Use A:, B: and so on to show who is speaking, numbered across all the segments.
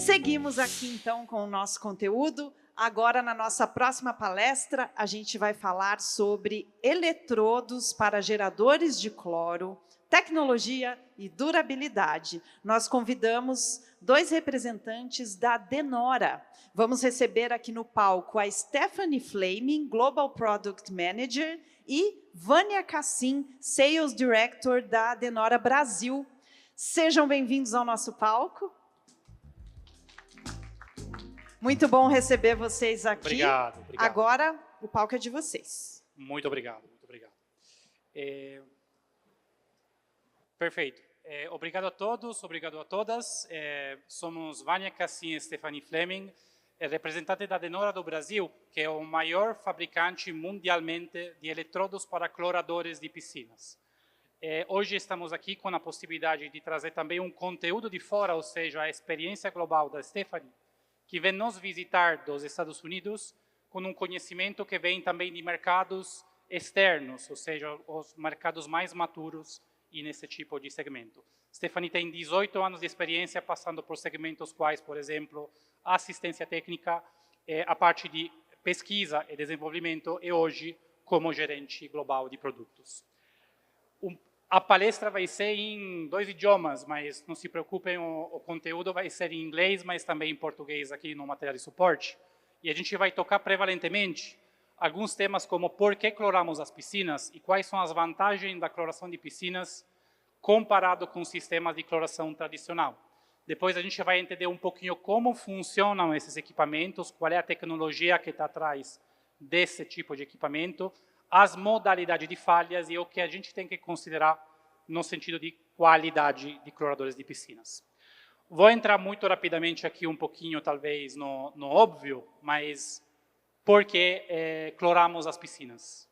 A: Seguimos aqui, então, com o nosso conteúdo. Agora, na nossa próxima palestra, a gente vai falar sobre eletrodos para geradores de cloro, tecnologia e durabilidade. Nós convidamos 2 representantes da Denora. Vamos receber aqui no palco a Stephanie Flaming, Global Product Manager, e Vânia Cassim, Sales Director da Denora Brasil. Sejam bem-vindos ao nosso palco. Muito bom receber vocês aqui.
B: Obrigado.
A: Agora, o palco é de vocês.
B: Muito obrigado. Perfeito. Obrigado a todos, obrigado a todas. Somos Vânia Cassim e Stephanie Fleming, representante da Denora do Brasil, que é o maior fabricante mundialmente de eletrodos para cloradores de piscinas. Hoje estamos aqui com a possibilidade de trazer também um conteúdo de fora, ou seja, a experiência global da Stephanie, que vem nos visitar dos Estados Unidos com um conhecimento que vem também de mercados externos, ou seja, os mercados mais maturos e nesse tipo de segmento. Stephanie tem 18 anos de experiência passando por segmentos quais, por exemplo, assistência técnica, a parte de pesquisa e desenvolvimento e hoje como gerente global de produtos. A palestra vai ser em 2 idiomas, mas não se preocupem, o conteúdo vai ser em inglês, mas também em português aqui no material de suporte. E a gente vai tocar prevalentemente alguns temas como por que cloramos as piscinas e quais são as vantagens da cloração de piscinas comparado com sistemas de cloração tradicional. Depois a gente vai entender um pouquinho como funcionam esses equipamentos, qual é a tecnologia que está atrás desse tipo de equipamento, as modalidades de falhas e o que a gente tem que considerar no sentido de qualidade de cloradores de piscinas. Vou entrar muito rapidamente aqui um pouquinho, talvez, no óbvio, mas por que cloramos as piscinas?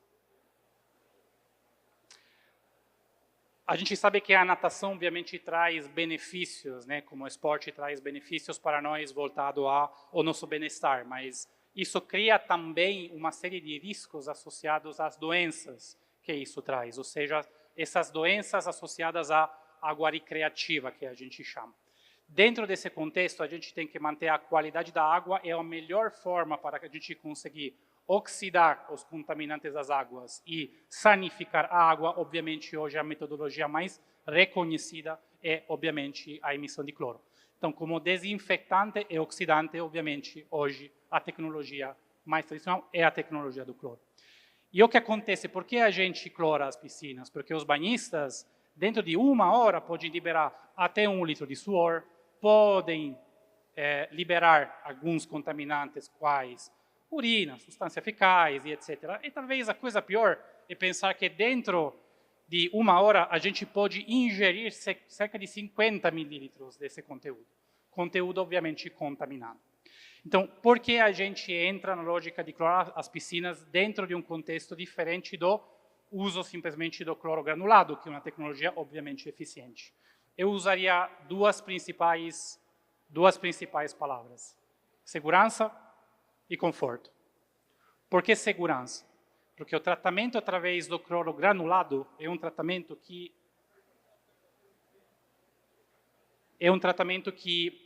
B: A gente sabe que a natação, obviamente, traz benefícios, né? Como o esporte traz benefícios para nós voltado ao nosso bem-estar, mas isso cria também uma série de riscos associados às doenças que isso traz, ou seja, essas doenças associadas à água recreativa, que a gente chama. Dentro desse contexto, a gente tem que manter a qualidade da água, é a melhor forma para a gente conseguir oxidar os contaminantes das águas e sanificar a água. Obviamente, hoje a metodologia mais reconhecida é, obviamente, a emissão de cloro. Então, como desinfectante e oxidante, obviamente, hoje a tecnologia mais tradicional é a tecnologia do cloro. E o que acontece? Por que a gente clora as piscinas? Porque os banhistas, dentro de 1 hora, podem liberar até 1 litro de suor, podem liberar alguns contaminantes, quais urina, substâncias fecais e etc. E talvez a coisa pior é pensar que dentro de 1 hora a gente pode ingerir cerca de 50 mililitros desse conteúdo. Conteúdo, obviamente, contaminado. Então, por que a gente entra na lógica de clorar as piscinas dentro de um contexto diferente do uso simplesmente do cloro granulado, que é uma tecnologia, obviamente, eficiente? Eu usaria duas principais palavras: segurança e conforto. Por que segurança? Porque o tratamento através do cloro granulado é um tratamento que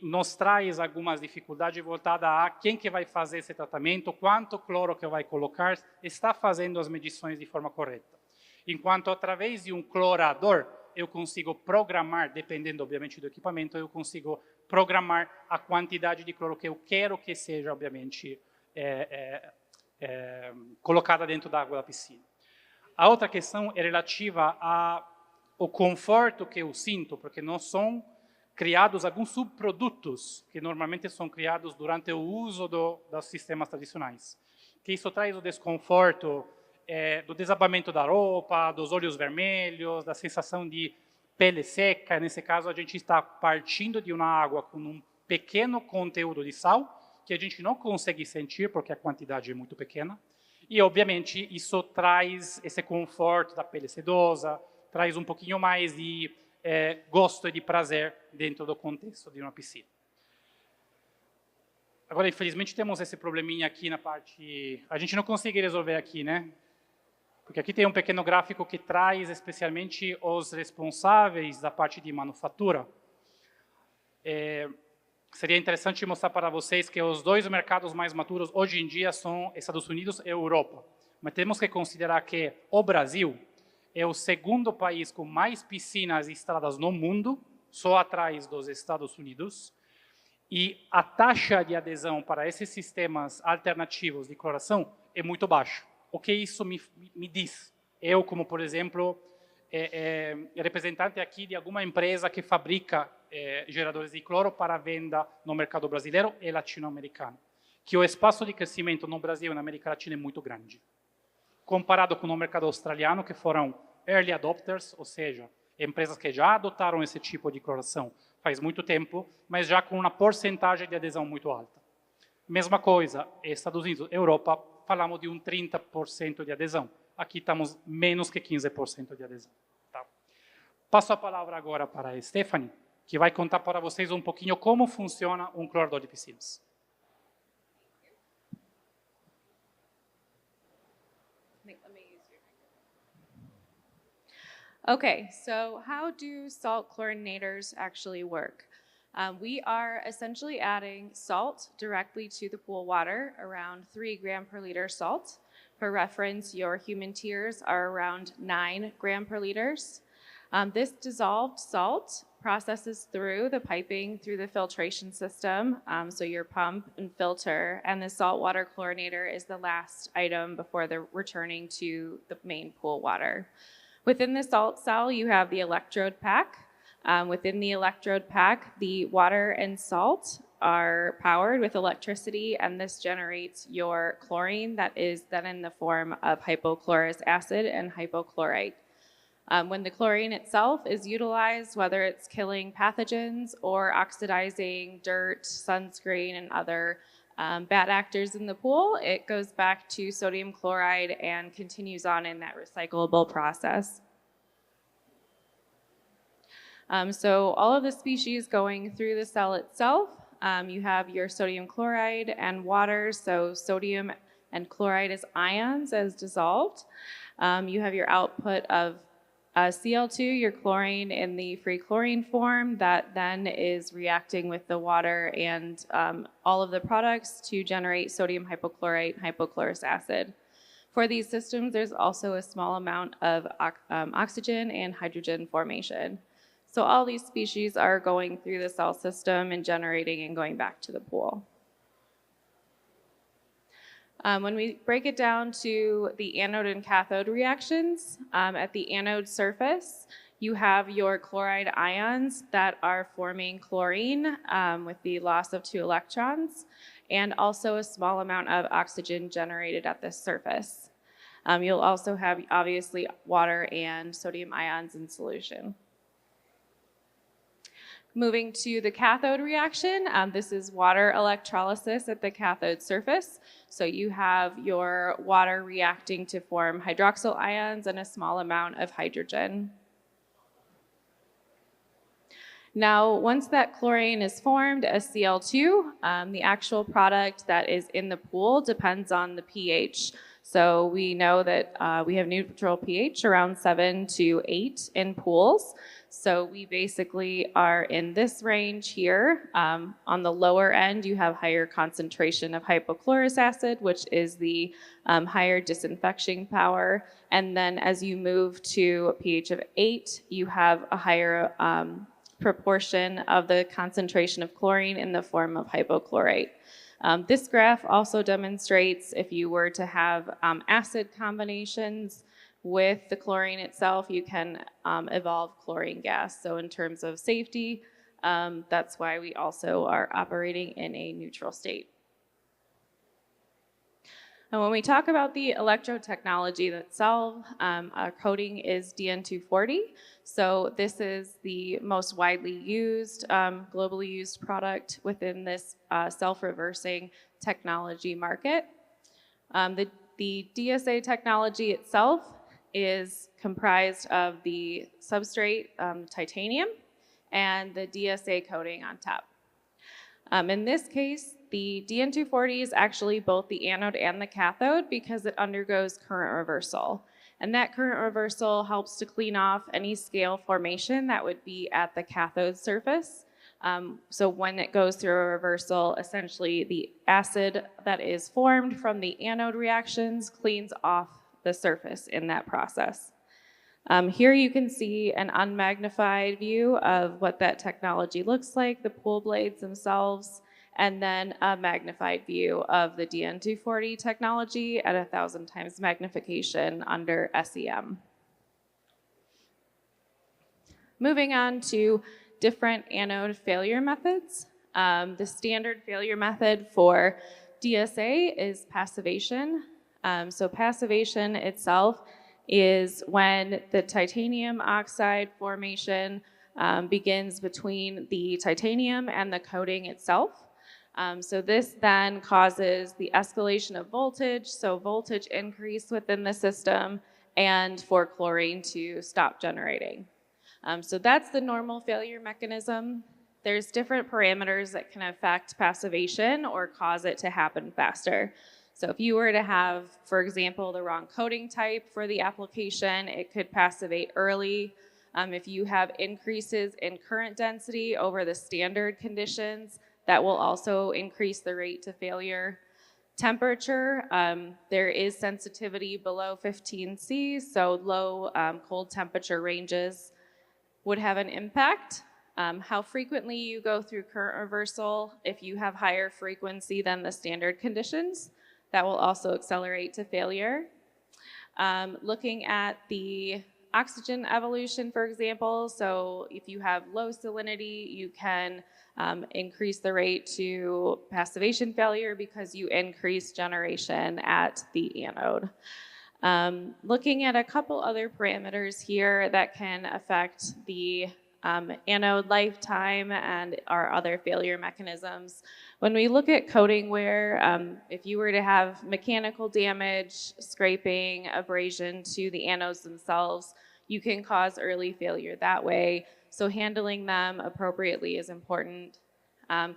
B: nos traz algumas dificuldades voltadas a quem que vai fazer esse tratamento, quanto cloro que vai colocar, está fazendo as medições de forma correta. Enquanto através de um clorador, eu consigo programar, dependendo obviamente do equipamento, eu consigo programar a quantidade de cloro que eu quero que seja, obviamente, colocada dentro da água da piscina. A outra questão é relativa ao conforto que eu sinto, porque não são criados alguns subprodutos que normalmente são criados durante o uso dos sistemas tradicionais. Que isso traz o desconforto do desabamento da roupa, dos olhos vermelhos, da sensação de pele seca. Nesse caso, a gente está partindo de uma água com um pequeno conteúdo de sal, que a gente não consegue sentir porque a quantidade é muito pequena. E, obviamente, isso traz esse conforto da pele sedosa, traz um pouquinho mais de gosto e de prazer dentro do contexto de uma piscina. Agora, infelizmente, temos esse probleminha aqui na parte... A gente não consegue resolver aqui, né? Porque aqui tem um pequeno gráfico que traz especialmente os responsáveis da parte de manufatura. seria interessante mostrar para vocês que os dois mercados mais maturos hoje em dia são Estados Unidos e Europa. Mas temos que considerar que o Brasil é o segundo país com mais piscinas instaladas no mundo, só atrás dos Estados Unidos, e a taxa de adesão para esses sistemas alternativos de cloração é muito baixa. O que isso me diz? Eu, como, por exemplo, representante aqui de alguma empresa que fabrica geradores de cloro para venda no mercado brasileiro e latino-americano, que o espaço de crescimento no Brasil e na América Latina é muito grande. Comparado com o mercado australiano, que foram early adopters, ou seja, empresas que já adotaram esse tipo de cloração faz muito tempo, mas já com uma porcentagem de adesão muito alta. Mesma coisa, Estados Unidos, Europa, falamos de 30% de adesão. Aqui estamos menos que 15% de adesão. Tá? Passo a palavra agora para a Stephanie, que vai contar para vocês um pouquinho como funciona um clorador de piscinas.
C: Okay, so how do salt chlorinators actually work? We are essentially adding salt directly to the pool water, around 3 grams per liter salt. For reference, your human tears are around 9 grams per liters. This dissolved salt processes through the piping through the filtration system, so your pump and filter, and the saltwater chlorinator is the last item before the returning to the main pool water. Within the salt cell, you have the electrode pack. Within the electrode pack, the water and salt are powered with electricity, and this generates your chlorine that is then in the form of hypochlorous acid and hypochlorite. When the chlorine itself is utilized, whether it's killing pathogens or oxidizing dirt, sunscreen, and other bad actors in the pool, it goes back to sodium chloride and continues on in that recyclable process. So all of the species going through the cell itself, you have your sodium chloride and water, so sodium and chloride as ions as dissolved. You have your output of Cl2, your chlorine in the free chlorine form that then is reacting with the water and all of the products to generate sodium hypochlorite and hypochlorous acid. For these systems, there's also a small amount of oxygen and hydrogen formation. So all these species are going through the cell system and generating and going back to the pool. When we break it down to the anode and cathode reactions, at the anode surface, you have your chloride ions that are forming chlorine with the loss of 2 electrons, and also a small amount of oxygen generated at the surface. You'll also have, obviously, water and sodium ions in solution. Moving to the cathode reaction, this is water electrolysis at the cathode surface. So you have your water reacting to form hydroxyl ions and a small amount of hydrogen. Now, once that chlorine is formed as Cl2, the actual product that is in the pool depends on the pH. So we know that we have neutral pH around 7 to 8 in pools. So we basically are in this range here. On the lower end, you have higher concentration of hypochlorous acid, which is the higher disinfection power. And then as you move to a pH of 8, you have a higher proportion of the concentration of chlorine in the form of hypochlorite. This graph also demonstrates if you were to have acid combinations with the chlorine itself, you can evolve chlorine gas. So in terms of safety, that's why we also are operating in a neutral state. And when we talk about the electrode technology itself, our coating is DN240. So this is the most widely used, globally used product within this self-reversing technology market. The DSA technology itself is comprised of the substrate, titanium, and the DSA coating on top. In this case, the DN240 is actually both the anode and the cathode because it undergoes current reversal. And that current reversal helps to clean off any scale formation that would be at the cathode surface. So when it goes through a reversal, essentially the acid that is formed from the anode reactions cleans off the surface in that process. Here you can see an unmagnified view of what that technology looks like, the pool blades themselves, and then a magnified view of the DN240 technology at 1,000 times magnification under SEM. Moving on to different anode failure methods. The standard failure method for DSA is passivation. So passivation itself is when the titanium oxide formation begins between the titanium and the coating itself. So this then causes the escalation of voltage, so voltage increase within the system, and for chlorine to stop generating. So that's the normal failure mechanism. There's different parameters that can affect passivation or cause it to happen faster. So if you were to have, for example, the wrong coating type for the application, it could passivate early. If you have increases in current density over the standard conditions, that will also increase the rate to failure. Temperature, there is sensitivity below 15 C, so low cold temperature ranges would have an impact. How frequently you go through current reversal, if you have higher frequency than the standard conditions, that will also accelerate to failure. Looking at the oxygen evolution, for example, so if you have low salinity, you can increase the rate to passivation failure because you increase generation at the anode. Looking at a couple other parameters here that can affect the anode lifetime and our other failure mechanisms. When we look at coating wear, if you were to have mechanical damage, scraping, abrasion to the anodes themselves, you can cause early failure that way. So handling them appropriately is important.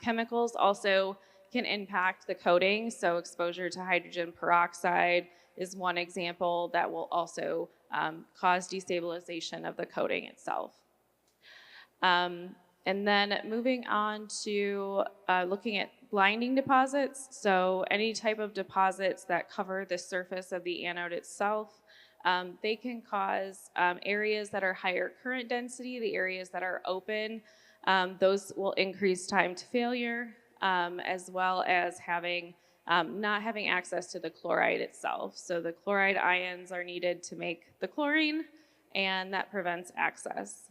C: Chemicals also can impact the coating, so exposure to hydrogen peroxide is one example that will also cause destabilization of the coating itself. And then moving on to looking at blinding deposits, so any type of deposits that cover the surface of the anode itself, they can cause areas that are higher current density, the areas that are open, those will increase time to failure, as well as having not having access to the chloride itself. So the chloride ions are needed to make the chlorine, and that prevents access.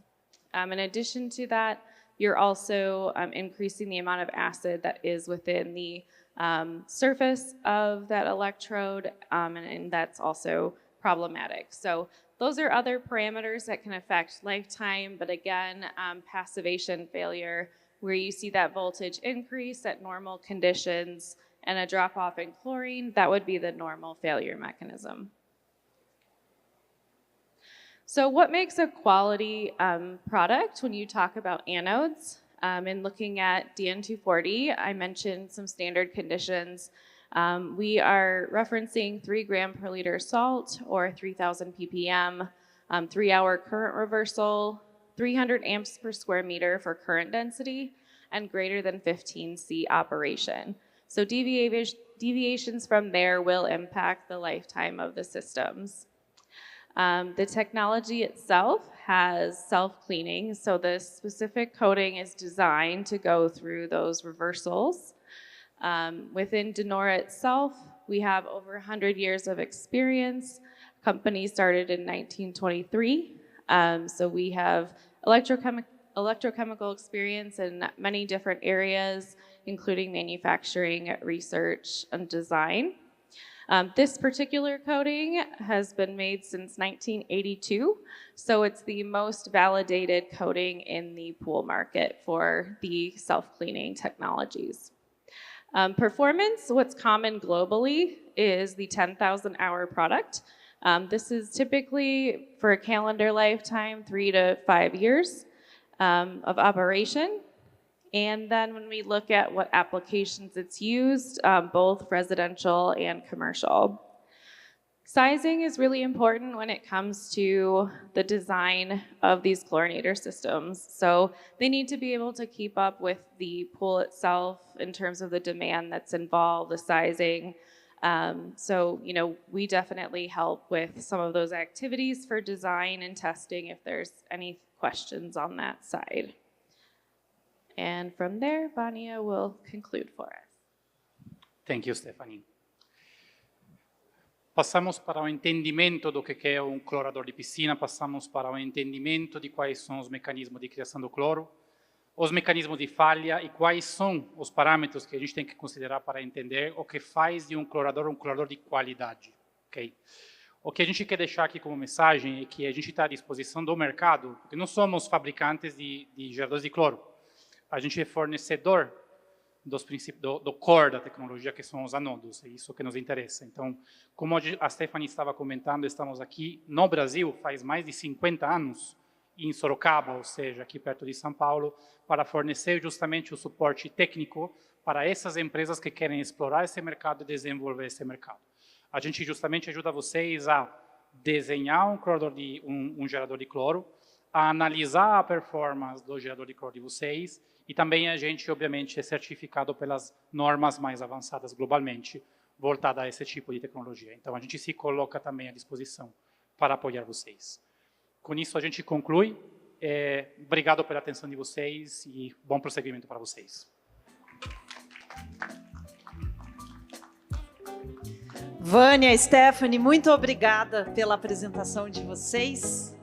C: In addition to that, you're also increasing the amount of acid that is within the surface of that electrode, and that's also problematic. So those are other parameters that can affect lifetime, but again, passivation failure, where you see that voltage increase at normal conditions and a drop off in chlorine, that would be the normal failure mechanism. So what makes a quality product when you talk about anodes? In looking at DN240, I mentioned some standard conditions. We are referencing 3 gram per liter salt or 3,000 ppm, 3-hour current reversal, 300 amps per square meter for current density, and greater than 15 C operation. So deviations from there will impact the lifetime of the systems. The technology itself has self-cleaning, so this specific coating is designed to go through those reversals. Within De Nora itself, we have over 100 years of experience. Company started in 1923, so we have electrochemical experience in many different areas, including manufacturing, research, and design. This particular coating has been made since 1982, so it's the most validated coating in the pool market for the self-cleaning technologies. Performance, what's common globally is the 10,000 hour product. This is typically for a calendar lifetime, 3 to 5 years of operation. And then when we look at what applications it's used, both residential and commercial. Sizing is really important when it comes to the design of these chlorinator systems. So they need to be able to keep up with the pool itself in terms of the demand that's involved, the sizing. So, we definitely help with some of those activities for design and testing if there's any questions on that side. And from there, Vania will conclude for us.
B: Thank you, Stephanie. Passamos para o entendimento do que é clorador de piscina, passamos para o entendimento de quais são os mecanismos de criação do cloro, os mecanismos de falha e quais são os parâmetros que a gente tem que considerar para entender o que faz de um clorador de qualidade. Okay? O que a gente quer deixar aqui como mensagem é que a gente está à disposição do mercado, porque não somos fabricantes de geradores de cloro. A gente é fornecedor dos princípios do core da tecnologia, que são os anodos, é isso que nos interessa. Então, como a Stephanie estava comentando, estamos aqui no Brasil faz mais de 50 anos, em Sorocaba, ou seja, aqui perto de São Paulo, para fornecer justamente o suporte técnico para essas empresas que querem explorar esse mercado e desenvolver esse mercado. A gente justamente ajuda vocês a desenhar um gerador de cloro, a analisar a performance do gerador de cloro de vocês, e também a gente, obviamente, é certificado pelas normas mais avançadas globalmente, voltada a esse tipo de tecnologia. Então, a gente se coloca também à disposição para apoiar vocês. Com isso, a gente conclui. Obrigado pela atenção de vocês e bom prosseguimento para vocês.
A: Vânia, Stephanie, muito obrigada pela apresentação de vocês.